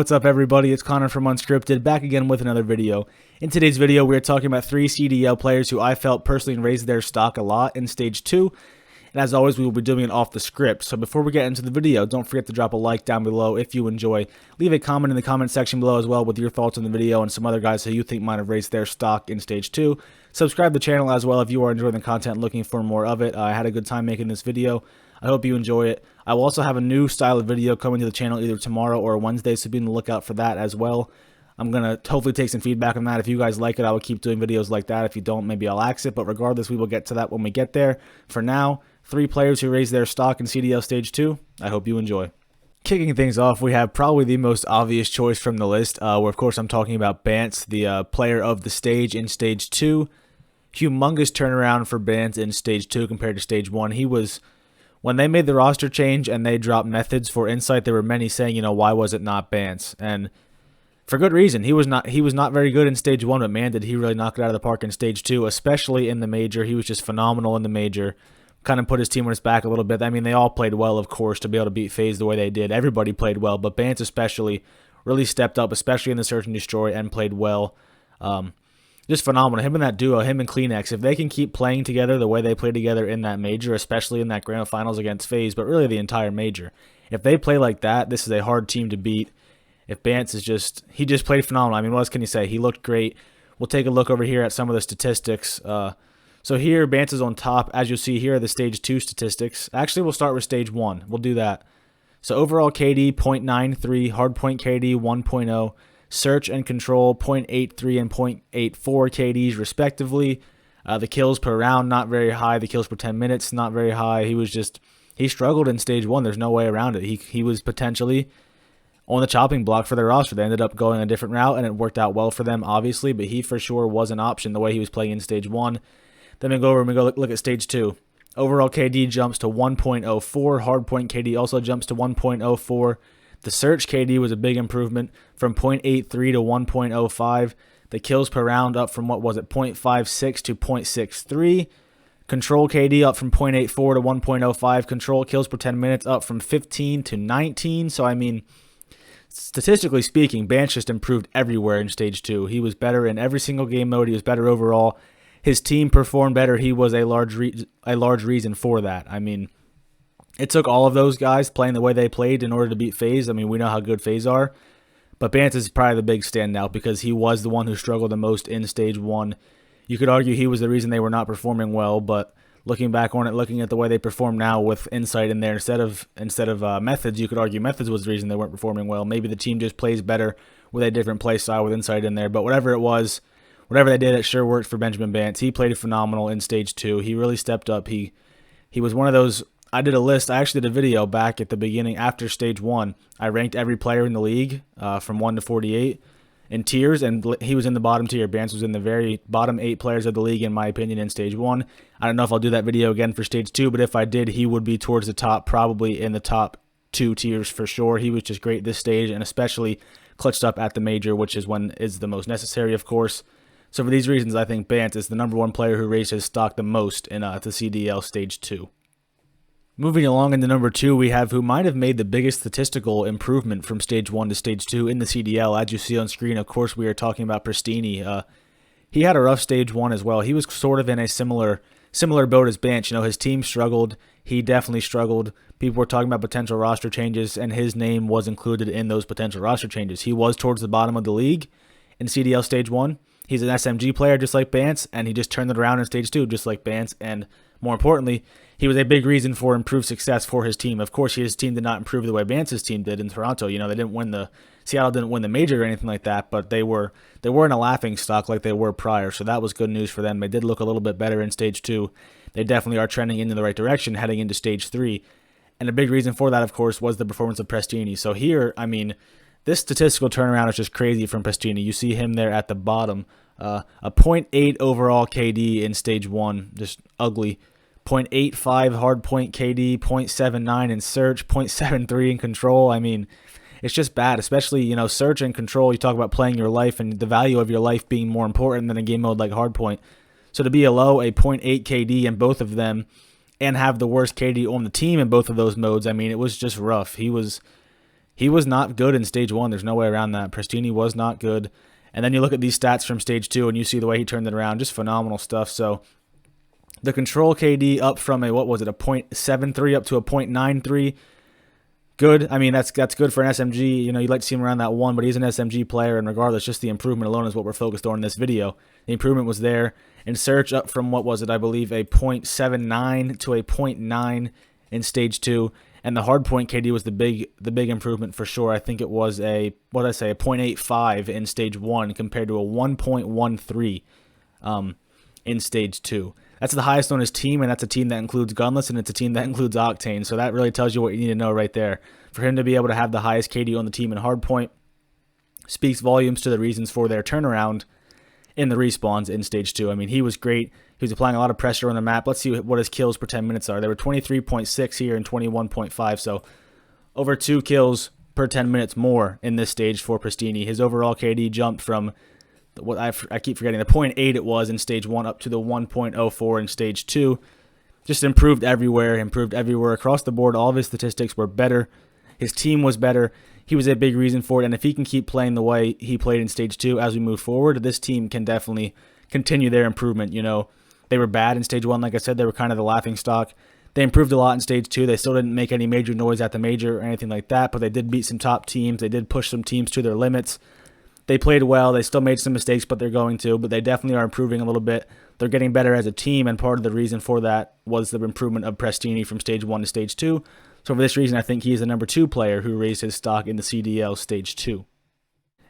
what's up everybody, it's Connor from Unscripted, back again with another video. In today's video, we are talking about 3 CDL players who I felt personally raised their stock a lot in Stage 2. And as always, we will be doing it off the script. So before we get into the video, don't forget to drop a like down below if you enjoy. Leave a comment in the comment section below as well with your thoughts on the video and some other guys who you think might have raised their stock in Stage 2. Subscribe to the channel as well if you are enjoying the content and looking for more of it. I had a good time making this video. I hope you enjoy it. I will also have a new style of video coming to the channel either tomorrow or Wednesday, so be on the lookout for that as well. I'm going to hopefully take some feedback on that. If you guys like it, I will keep doing videos like that. If you don't, maybe I'll axe it. But regardless, we will get to that when we get there. For now, 3 players who raised their stock in CDL Stage 2. I hope you enjoy. Kicking things off, we have probably the most obvious choice from the list, where of course I'm talking about Bantz, the player of the stage in Stage 2. Humongous turnaround for Bantz in Stage 2 compared to Stage 1. He was... When they made the roster change and they dropped methods for Insight, there were many saying, why was it not Bantz? And for good reason. He was not very good in Stage 1, but man, did he really knock it out of the park in Stage 2, especially in the Major. He was just phenomenal in the Major. Kind of put his team on his back a little bit. I mean, they all played well, of course, to be able to beat FaZe the way they did. Everybody played well, but Bantz especially really stepped up, especially in the Search and Destroy, and played well. Just phenomenal. Him and that duo, him and Kleenex, if they can keep playing together the way they played together in that Major, especially in that Grand Finals against FaZe, but really the entire Major. If they play like that, this is a hard team to beat. If Bantz is he just played phenomenal. I mean, what else can you say? He looked great. We'll take a look over here at some of the statistics. So here, Bantz is on top. As you'll see, here are the Stage 2 statistics. Actually, we'll start with Stage 1. We'll do that. So overall KD, 0.93. Hardpoint KD, 1.0. Search and Control, 0.83 and 0.84 KDs respectively. The kills per round, not very high. The kills per 10 minutes, not very high. He struggled in Stage 1. There's no way around it. He was potentially on the chopping block for their roster. They ended up going a different route, and it worked out well for them, obviously, but he for sure was an option the way he was playing in Stage 1. Then we go over and we go look at Stage 2. Overall KD jumps to 1.04. Hardpoint KD also jumps to 1.04. The Search KD was a big improvement from 0.83 to 1.05. The kills per round up from, 0.56 to 0.63. Control KD up from 0.84 to 1.05. Control kills per 10 minutes up from 15 to 19. So, I mean, statistically speaking, Bantz just improved everywhere in Stage 2. He was better in every single game mode. He was better overall. His team performed better. He was a large reason for that. I mean, it took all of those guys playing the way they played in order to beat FaZe. I mean, we know how good FaZe are. But Bantz is probably the big standout because he was the one who struggled the most in Stage 1. You could argue he was the reason they were not performing well, but looking back on it, looking at the way they perform now with Insight in there instead of Methods, you could argue Methods was the reason they weren't performing well. Maybe the team just plays better with a different play style with Insight in there. But whatever it was, whatever they did, it sure worked for Benjamin Bantz. He played phenomenal in Stage 2. He really stepped up. He was one of those... I did a list. I actually did a video back at the beginning after Stage 1. I ranked every player in the league from 1 to 48 in tiers, and he was in the bottom tier. Bantz was in the very bottom 8 players of the league, in my opinion, in Stage 1. I don't know if I'll do that video again for Stage 2, but if I did, he would be towards the top, probably in the top 2 tiers for sure. He was just great this stage, and especially clutched up at the Major, which is when is the most necessary, of course. So for these reasons, I think Bantz is the #1 player who raised his stock the most in the CDL Stage 2. Moving along into number 2, we have who might have made the biggest statistical improvement from Stage 1 to Stage 2 in the CDL. As you see on screen, of course, we are talking about Priesta. He had a rough Stage 1 as well. He was sort of in a similar boat as Bantz. His team struggled. He definitely struggled. People were talking about potential roster changes, and his name was included in those potential roster changes. He was towards the bottom of the league in CDL Stage 1. He's an SMG player just like Bantz, and he just turned it around in Stage 2 just like Bantz, and more importantly, he was a big reason for improved success for his team. Of course, his team did not improve the way Bantz's team did in Toronto. They didn't win Seattle didn't win the Major or anything like that, but they weren't a laughing stock like they were prior, so that was good news for them. They did look a little bit better in Stage 2. They definitely are trending into the right direction heading into Stage 3, and a big reason for that, of course, was the performance of Priesta. So here, I mean, this statistical turnaround is just crazy from Priesta. You see him there at the bottom. A 0.8 overall KD in Stage 1, just ugly. 0.85 hardpoint KD, 0.79 in Search, 0.73 in Control. I mean, it's just bad, especially, Search and Control. You talk about playing your life and the value of your life being more important than a game mode like Hardpoint. So to be a 0.8 KD in both of them and have the worst KD on the team in both of those modes, I mean, it was just rough. He was he was not good in stage 1. There's no way around that. Priesta was not good. And then you look at these stats from stage 2 and you see the way he turned it around. Just phenomenal stuff. So the control KD up from a, what was it, a 0.73 up to a 0.93. Good. I mean, that's good for an SMG. You know, you'd like to see him around that 1, but he's an SMG player, and regardless, just the improvement alone is what we're focused on in this video. The improvement was there. In search, up from, what was it, I believe, a 0.79 to a 0.9 in stage 2. And the hardpoint KD was the big improvement for sure. I think it was a 0.85 in stage 1 compared to a 1.13 in stage 2. That's the highest on his team, and that's a team that includes Gunless, and it's a team that includes Octane. So that really tells you what you need to know right there. For him to be able to have the highest KD on the team in hardpoint speaks volumes to the reasons for their turnaround in the respawns in stage 2. I mean, he was great. He was applying a lot of pressure on the map. Let's see what his kills per 10 minutes are. They were 23.6 here and 21.5, so over 2 kills per 10 minutes more in this stage for Priesta. His overall KD jumped from what I keep forgetting, the 0.8 it was in stage 1 up to the 1.04 in stage 2. Just improved everywhere across the board. All of his statistics were better. His team was better. He was a big reason for it, and if he can keep playing the way he played in stage 2 as we move forward, this team can definitely continue their improvement. You know, they were bad in stage 1, like I said. They were kind of the laughing stock. They improved a lot in stage 2. They still didn't make any major noise at the major or anything like that, but they did beat some top teams. They did push some teams to their limits. They played well. They still made some mistakes, but they're going to. But they definitely are improving a little bit. They're getting better as a team, and part of the reason for that was the improvement of Priesta from stage 1 to stage 2. So for this reason, I think he's the number 2 player who raised his stock in the CDL stage 2.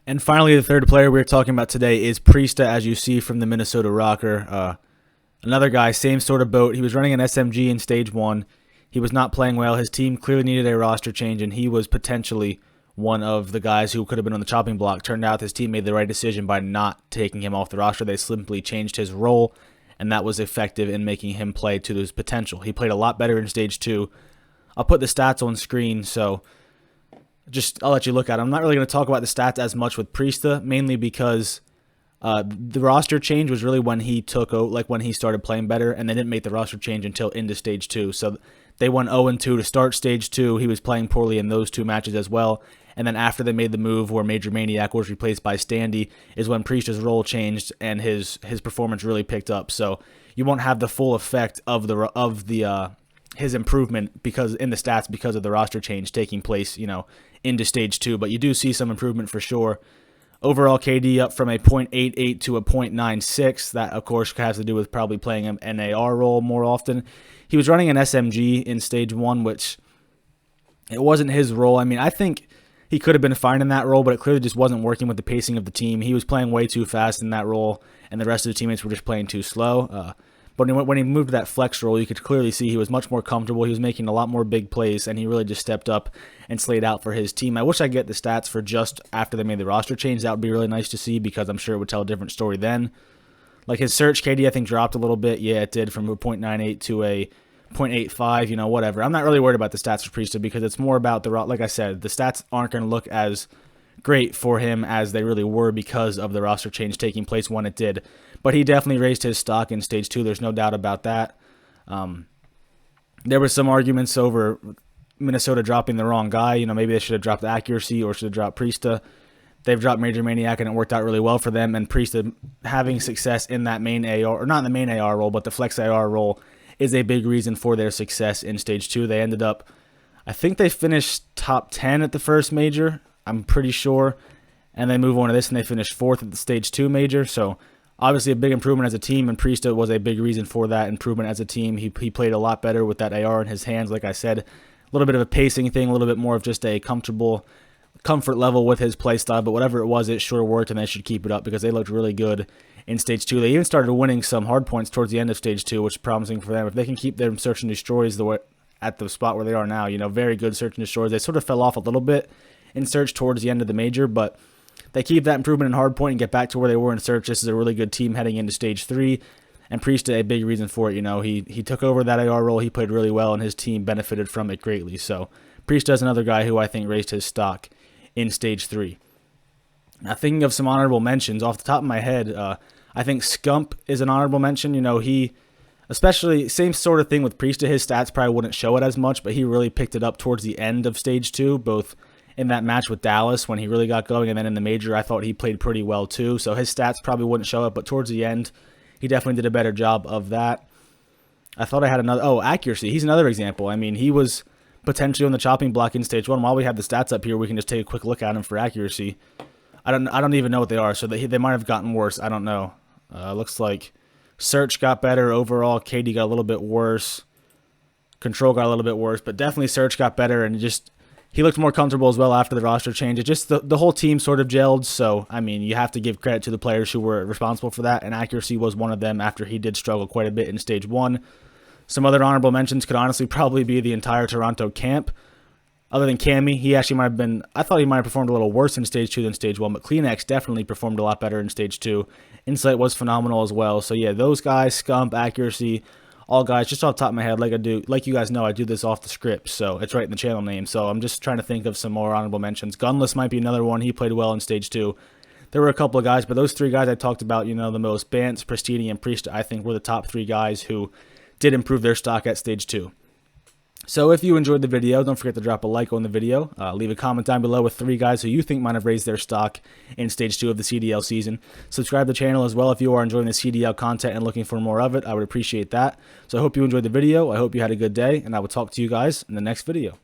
And finally, the third player we're talking about today is Priesta, as you see from the Minnesota Rocker. Another guy, same sort of boat. He was running an SMG in stage 1. He was not playing well. His team clearly needed a roster change, and he was potentially one of the guys who could have been on the chopping block. Turned out his team made the right decision by not taking him off the roster. They simply changed his role, and that was effective in making him play to his potential. He played a lot better in stage 2. I'll put the stats on screen, so I'll let you look at it. I'm not really going to talk about the stats as much with Priesta, mainly because the roster change was really when he when he started playing better, and they didn't make the roster change until into stage 2. So they went 0-2 to start stage 2. He was playing poorly in those 2 matches as well. And then after they made the move where Major Maniac was replaced by Standy is when Priesta's role changed and his performance really picked up. So you won't have the full effect of his improvement because in the stats because of the roster change taking place, you know, into stage 2. But you do see some improvement for sure. Overall KD up from a 0.88 to a 0.96. That, of course, has to do with probably playing an AR role more often. He was running an SMG in stage 1, which it wasn't his role. I mean, I think he could have been fine in that role, but it clearly just wasn't working with the pacing of the team. He was playing way too fast in that role, and the rest of the teammates were just playing too slow. But when he moved to that flex role, you could clearly see he was much more comfortable. He was making a lot more big plays, and he really just stepped up and slayed out for his team. I wish I could get the stats for just after they made the roster change. That would be really nice to see because I'm sure it would tell a different story then. Like his search KD, I think, dropped a little bit. Yeah, it did, from a 0.98 to a 0.85, you know, whatever. I'm not really worried about the stats for Priesta because it's more about like I said, the stats aren't going to look as great for him as they really were because of the roster change taking place when it did. But he definitely raised his stock in stage 2. There's no doubt about that. There were some arguments over Minnesota dropping the wrong guy. You know, maybe they should have dropped the accuracy or should have dropped Priesta. They've dropped Major Maniac, and it worked out really well for them. And Priesta having success in that main AR, or not in the main AR role, but the flex AR role, is a big reason for their success in stage 2. They ended up, I think they finished top 10 at the first major, I'm pretty sure. And they move on to this, and they finished 4th at the stage 2 major. So obviously a big improvement as a team, and Priesta was a big reason for that improvement as a team. He played a lot better with that AR in his hands, like I said. A little bit of a pacing thing, a little bit more of just a comfort level with his play style, but whatever it was, it sure worked, and they should keep it up because they looked really good in stage 2. They even started winning some hard points towards the end of stage 2, which is promising for them. If they can keep their search and destroys at the spot where they are now, you know, very good search and destroys. They sort of fell off a little bit in search towards the end of the major, but they keep that improvement in hardpoint and get back to where they were in search. This is a really good team heading into stage 3, and Priesta a big reason for it. You know, he took over that AR role. He played really well, and his team benefited from it greatly. So Priesta is another guy who I think raised his stock in stage 3. Now, thinking of some honorable mentions off the top of my head, I think Scump is an honorable mention. You know, especially same sort of thing with Priesta. His stats probably wouldn't show it as much, but he really picked it up towards the end of stage 2, both in that match with Dallas when he really got going, and then in the major I thought he played pretty well too. So his stats probably wouldn't show up, but towards the end he definitely did a better job of that. I thought I had another, accuracy. He's another example. I mean, he was potentially on the chopping block in stage 1. While we have the stats up here, we can just take a quick look at him for accuracy. I don't even know what they are, so they might have gotten worse. I don't know. Looks like Search got better overall. KD got a little bit worse. Control got a little bit worse, but definitely Search got better, and just he looked more comfortable as well after the roster change. It just the whole team sort of gelled. So I mean, you have to give credit to the players who were responsible for that, and accuracy was one of them. After he did struggle quite a bit in stage 1. Some other honorable mentions could honestly probably be the entire Toronto camp. Other than Cammy, he actually might have been, I thought he might have performed a little worse in stage 2 than stage 1, but Kleenex definitely performed a lot better in stage 2. Insight was phenomenal as well. So yeah, those guys, Scump, accuracy, all guys, just off the top of my head, like you guys know, I do this off the script, so it's right in the channel name. So I'm just trying to think of some more honorable mentions. Gunless might be another one. He played well in stage 2. There were a couple of guys, but those 3 guys I talked about, the most, Bantz, Priesta, and Priesta, I think were the top 3 guys who did improve their stock at stage 2. So if you enjoyed the video, don't forget to drop a like on the video. Leave a comment down below with 3 guys who you think might have raised their stock in stage 2 of the CDL season. Subscribe to the channel as well if you are enjoying the CDL content and looking for more of it. I would appreciate that. So I hope you enjoyed the video. I hope you had a good day, and I will talk to you guys in the next video.